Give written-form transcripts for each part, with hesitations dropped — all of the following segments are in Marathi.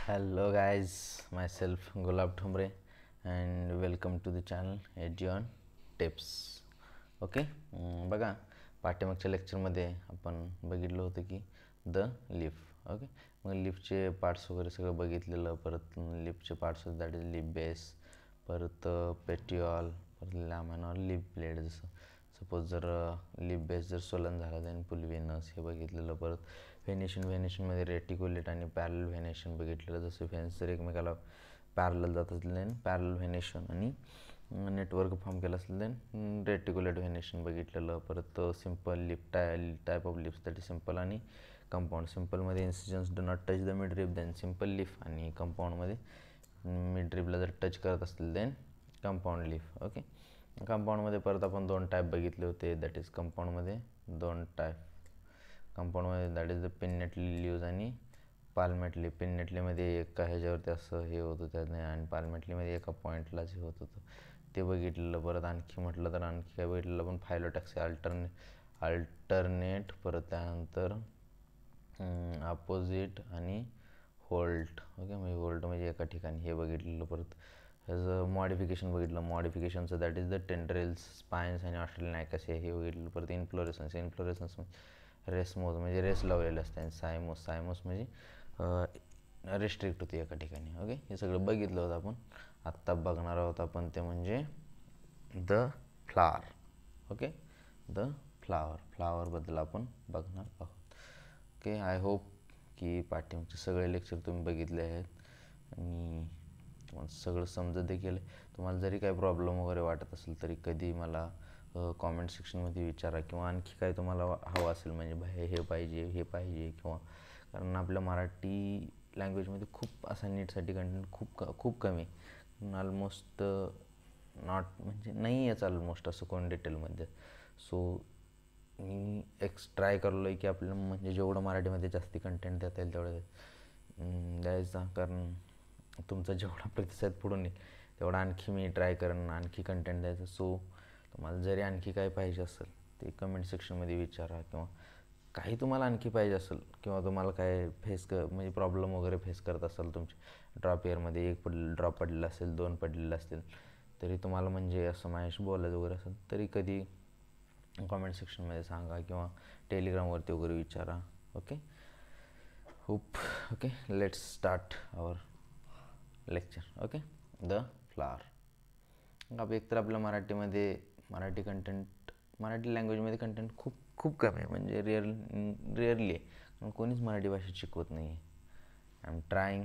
Hello guys, myself Gulab Thumre and welcome to the channel Edgeon Tips. Okay. बघा, पाठ्यमागच्या लेक्चरमध्ये आपण बघितलं होतं की द लिफ. ओके, मग लिफचे पार्ट्स वगैरे सगळं बघितलेलं. परत लिफचे parts that is leaf base, परत पेट्रिऑल, परत लॅमॅनॉर लिफ ब्लेड. जसं सपोज जर लिफ बेस जर सोलन झाला देन पुलवेनस हे बघितलेलं. परत व्हेनेशनमध्ये रेटिक्युलेट आणि पॅरल व्हेनेशन बघितलेलं. जसं व्हेन्स जर एकमेकाला पॅरल जात असले देन पॅरल व्हेनेशन आणि नेटवर्क फॉर्म केलं असेल देन रेटिक्युलेट व्हेनेशन बघितलेलं. परत simple leaf type of leaves that is simple आणि कंपाऊंड. सिम्पलमध्ये incisions do not touch the mid rib then simple leaf, आणि कंपाऊंडमध्ये मिड रिबला जर टच करत असतील देन कंपाऊंड लिफ. ओके, कंपाऊंडमध्ये परत आपण दोन टाईप बघितले होते. दॅट इज कंपाऊंडमध्ये दोन टाईप. कंपाऊंडमध्ये that is the pinnately leaves आणि पाल्मेटली. पिन्नेटलीमध्ये एका ह्याच्यावरती असं हे होतं त्याने, आणि पाल्मेटलीमध्ये एका पॉईंटलाच हे होत होतं ते बघितलेलं. परत आणखी म्हटलं तर आणखी काय बघितलेलं आपण, फायलोटॅक्सी अल्टरनेट, परत त्यानंतर अपोजिट आणि होल्ट. ओके, म्हणजे होल्ट म्हणजे एका ठिकाणी हे बघितलेलं. परत ह्याचं मॉडिफिकेशन बघितलं. मॉडिफिकेशनचं that is the tendrils, spines आणि ऑस्ट्रेलियन ॲकस हे बघितलं. परत इन्फ्लोरेसन्स रेसमोज म्हणजे रेस लावलेलं असते, आणि सायमोस म्हणजे रिस्ट्रिक्ट होती एका ठिकाणी. ओके, हे सगळं बघितलं होतं आपण. आत्ता बघणार आहोत आपण ते म्हणजे द फ्लावर. ओके, द फ्लावरबद्दल आपण बघणार आहोत. ओके, आय होप की पाठीमागचे सगळे लेक्चर तुम्ही बघितले आहेत आणि तुम्हाला सगळं समजत देखील. तुम्हाला जरी काही प्रॉब्लेम वगैरे वाटत असेल तरी कधी मला कॉमेंट सेक्शनमध्ये विचारा, किंवा आणखी काय तुम्हाला हवं असेल म्हणजे भाई हे पाहिजे किंवा कारण आपल्या मराठी लँग्वेजमध्ये खूप असा नीटसाठी कंटेंट खूप कमी आहे. ऑलमोस्ट नॉट म्हणजे नाही याचं ऑलमोस्ट असं कोण डिटेलमध्ये. सो मी ट्राय करलो आहे की आपल्याला म्हणजे जेवढं मराठीमध्ये जास्ती कंटेंट देता येईल तेवढं द्यायचा, कारण तुमचा जेवढा प्रतिसाद पुढून येईल तेवढा आणखी मी ट्राय करेन आणखी कंटेंट द्यायचं. सो तुम्हाला जरी आणखी काय पाहिजे असेल ते कमेंट सेक्शनमध्ये विचारा, किंवा काही तुम्हाला आणखी पाहिजे असेल किंवा तुम्हाला काय म्हणजे प्रॉब्लेम वगैरे फेस करत असाल तुमच्या ड्रॉप इयरमध्ये, एक ड्रॉप पडलेला असेल, 2 पडलेले असतील, तरी तुम्हाला म्हणजे असं माझ्याशी बोलायचं वगैरे असेल तरी कधी कॉमेंट सेक्शनमध्ये सांगा किंवा टेलिग्रामवरती वगैरे विचारा. Okay, okay, let's start our lecture. Okay, the flower. एकतर आपल्या मराठी कंटेंट, मराठी लँग्वेजमध्ये कंटेंट खूप कमी आहे, म्हणजे रेअरली आहे. कोणीच मराठी भाषा शिकवत नाही आहे. आय एम ट्राईंग,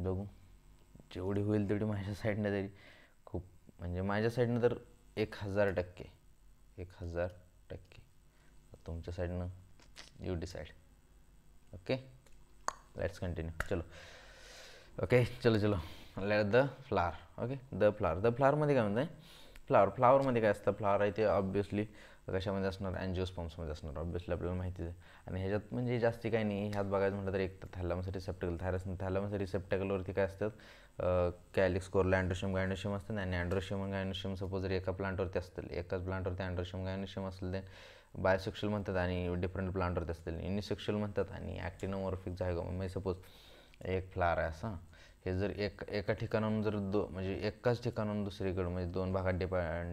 बघू जेवढी होईल तेवढी माझ्या साईडनं तरी खूप, म्हणजे माझ्या साईडनं तर 1000%. तुमच्या साईडनं you decide. Okay, let's continue. चलो let the flower. Okay, the फ्लावरमध्ये काय म्हणतं आहे, फ्लावरमध्ये काय असतं, फ्लावर आहे ते ऑब्वियसली कशामध्ये असणार, अँजिओस्पर्म्समध्ये असणार, ऑब्वियसली आपल्याला माहितीच आहे. आणि ह्याच्यात म्हणजे जास्ती काय नाही, ह्यात बघायचं म्हटलं तर एक तर थॅलॅमस रिसेप्टॅकलवरती काय असतात, कॅलिक्स, कोरला, अँड्रोशियम, गायनोशियम असतात. आणि अँड्रोशियम आणि गायनोशियम सपोज जर एका प्लांटवरती असतील, एकाच प्लांटवरती अँड्रोशियम गायनोशियम असेल देन बायोसेक्शुअल म्हणतात, आणि डिफरंट प्लांटवरती असतील युनिसेक्शुअल म्हणतात, आणि ॲक्टिनोमॉर्फिक झायगोम. म्हणजे सपोज एक फ्लावर आहे असं, हे जर एका ठिकाणाहून जर म्हणजे एकाच ठिकाणाहून दुसरीकडं म्हणजे 2 भागात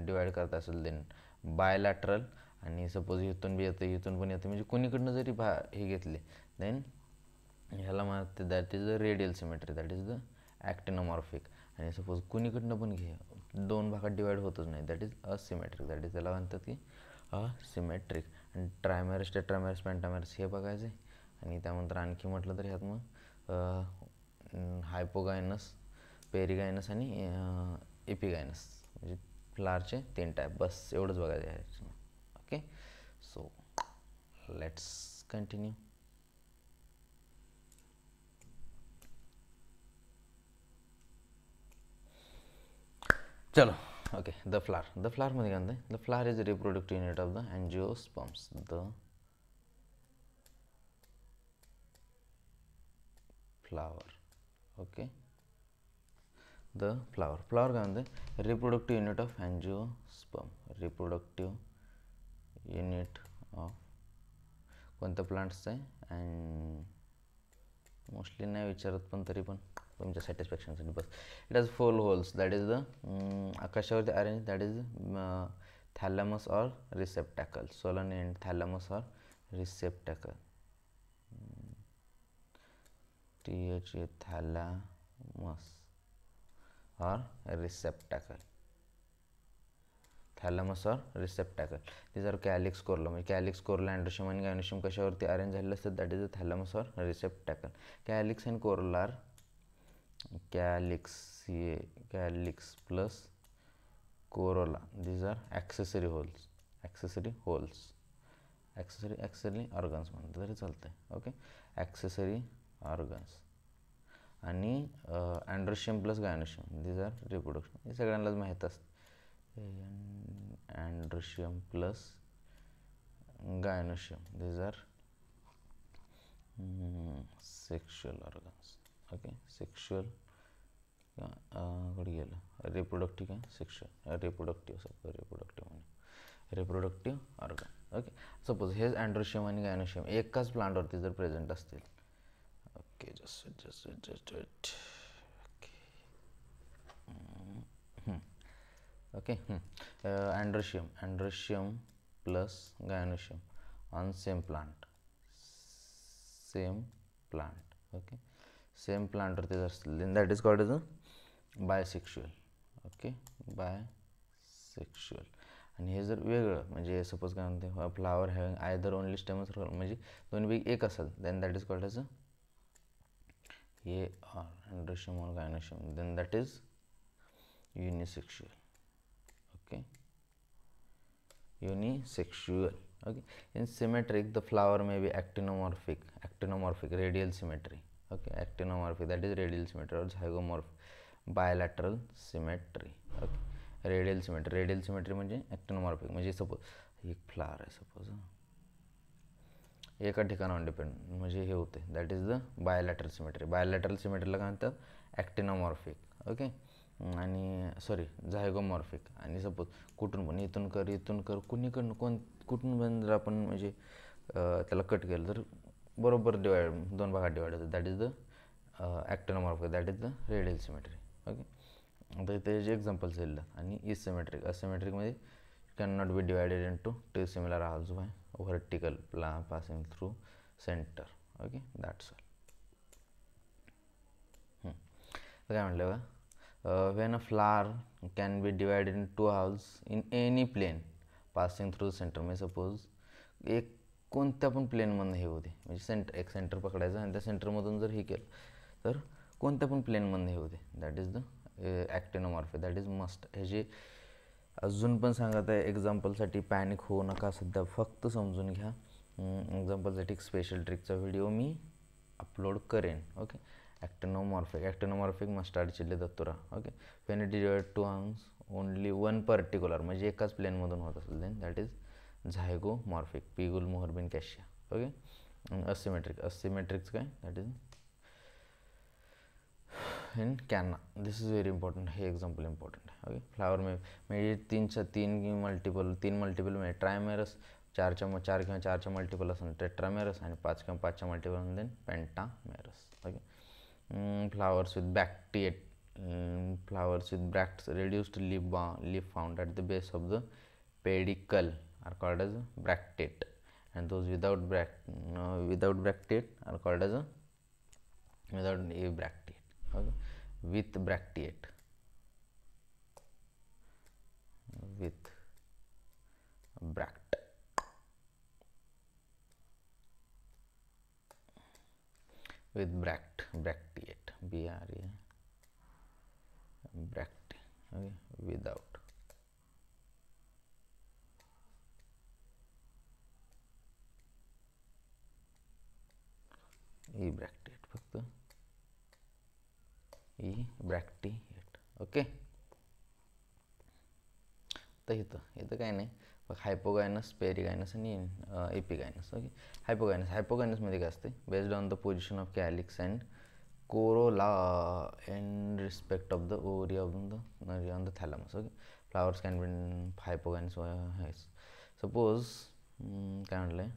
डिवाईड करत असेल देन बायलॅटरल. आणि सपोज इथून बी येतं इथून पण येतं, म्हणजे कोणीकडनं जरी हे घेतले देन ह्याला म्हणते that is the radial symmetry, that is the actinomorphic. आणि सपोज कुणीकडनं पण घे 2 भागात डिवाईड होतच नाही, that is asymmetric, that is त्याला म्हणतात की असिमेट्रिक. आणि ट्रायमॅरस, टेट्रामॅरस, पेंटामॅरस हे बघायचं आहे. आणि त्यानंतर आणखी म्हटलं तर ह्यात मग हायपोगायनस, पेरिगायनस आणि एपिगायनस, म्हणजे फ्लावरचे 3 टाईप, बस एवढंच बघायचं आहे. Okay, so let's continue. चलो, ओके, द फ्लावरमध्ये काय म्हणतं, the flower is a reproductive unit of the अँजिओस्पर्म्स. The flower. Okay, the flower काय म्हणते, reproductive unit of angiosperm. Reproductive unit of कोणत्या प्लांट्सचं आहे, मोस्टली नाही विचारत, पण तरी पण तुमच्या सॅटिस्फॅक्शनसाठी बस. It has 4 whorls, that is the कशावरती arrange, that is thalamus or receptacle. Swollen end thalamus or receptacle. THA थॅलॅमस or receptacle. थॅलॅमस और रिसेप्टॅकल. these are कॅलिक्स कोरला. म्हणजे कॅलिक्स कोरला अँड्रोशियम आणि गायनोशियम कशावरती अरेंज झालेले असतात, दॅट इज द थॅलॅमस और receptacle. Calyx and corolla, calyx plus corolla, these are accessory holes. Accessory organs म्हणतात तरी चालतं आहे. Okay, accessory organs. आणि androecium plus gynoecium, these are reproduction. हे सगळ्यांनाच माहीत असतं. Androecium plus gynoecium, these are sexual organs. Okay, sexual कुठे गेलं, रिप्रोडक्टिव्ह काय, sexual reproductive organ. Okay, suppose हे अँड्रोशियम आणि गायनोशियम एकाच प्लांटवरती जर प्रेझेंट असतील. Okay, just okay, androecium plus gynoecium on same plant. Okay, same प्लांटवरती जर असतील, then that is called as a bisexual. Okay, bisexual. आणि हे जर वेगळं, म्हणजे सपोज काय म्हणते, flower having either only stamens, म्हणजे दोन्हीपैकी एक असेल, then that is called as a हे अँड्रोशियम और gynoecium, then that is unisexual. Okay, unisexual. Okay, in symmetric the flower may be actinomorphic, radial symmetry. Okay, actinomorphic, that is radial symmetry, or zygomorphic, bilateral symmetry. Okay, radial symmetry म्हणजे actinomorphic. म्हणजे सपोज एक फ्लावर आहे, सपोज एका ठिकाणावर डिपेंड, म्हणजे हे होते, that is the bilateral symmetry. Bilateral सिमेट्रीला काय म्हणतात, ॲक्टिनोमॉर्फिक. ओके, आणि सॉरी झायगोमॉर्फिक. आणि सपोज कुठून पण इथून कर कुणीकडून कुठून पण जर आपण म्हणजे त्याला कट केलं तर बरोबर दोन भागात डिवाइड होतं, that is the actinomorphic, that is the radial symmetry. Okay, आता त्याचे एक्झाम्पल्स दिलं. आणि इसिमेट्रिक, असिमेट्रिकमध्ये can not be divided into two similar halves by vertical passing through centre. Okay, that's all. काय म्हटलं बघा, when a flower can be divided in two halves in any plane passing through the center. म्हणजे सपोज एक कोणत्या पण प्लेनमधून हे होते, म्हणजे एक सेंटर पकडायचं आणि त्या सेंटरमधून जर हे केलं तर कोणत्या पण प्लेनमधून हे होते, that is the actinomorphic, that is must. ह्याचे अजून पण सांगत आहे, एक्झाम्पलसाठी पॅनिक होऊ नका सध्या, फक्त समजून घ्या. एक्झाम्पलसाठी एक स्पेशल ट्रिकचा व्हिडिओ मी अपलोड करेन. Okay, actinomorphic mustard chilli datura. Okay, when it divide two arms only one particular, म्हणजे एकाच प्लेनमधून होत असेल, देन दॅट इज झायगोमॉर्फिक, पिगुल मोहरबिन कॅशिया. ओके, असिमेट्रिकचं काय, that is in canna. This is very important, हे एक्झाम्पल इम्पॉर्टंट आहे. ओके, फ्लावर म्हणजे तीन मल्टिपल म्हणजे ट्रायमेरस, चार किंवा चारच्या मल्टिपल असेल टेट्रामेरस, आणि 5 किंवा 5च्या multiple then pentamerous. Okay, flowers with bracts, reduced leaf found at the base of the pedicle are called as bracteate, and those without bracteate are called as without a bracteate. Okay, with bracteate, with bract, with bracteate, BRA, bract. Okay, without. E bracteate, फक्त E bracteate. ओके, तर इथं काय नाही, हायपोगायनस, पेरिगायनस आणि एपिगायनस. ओके, हायपोगायनसमध्ये काय असते, based on the position of calyx and corolla in respect of the ovary on the thalamus. Okay, flowers can be hypogynous. Suppose काय म्हटलं आहे,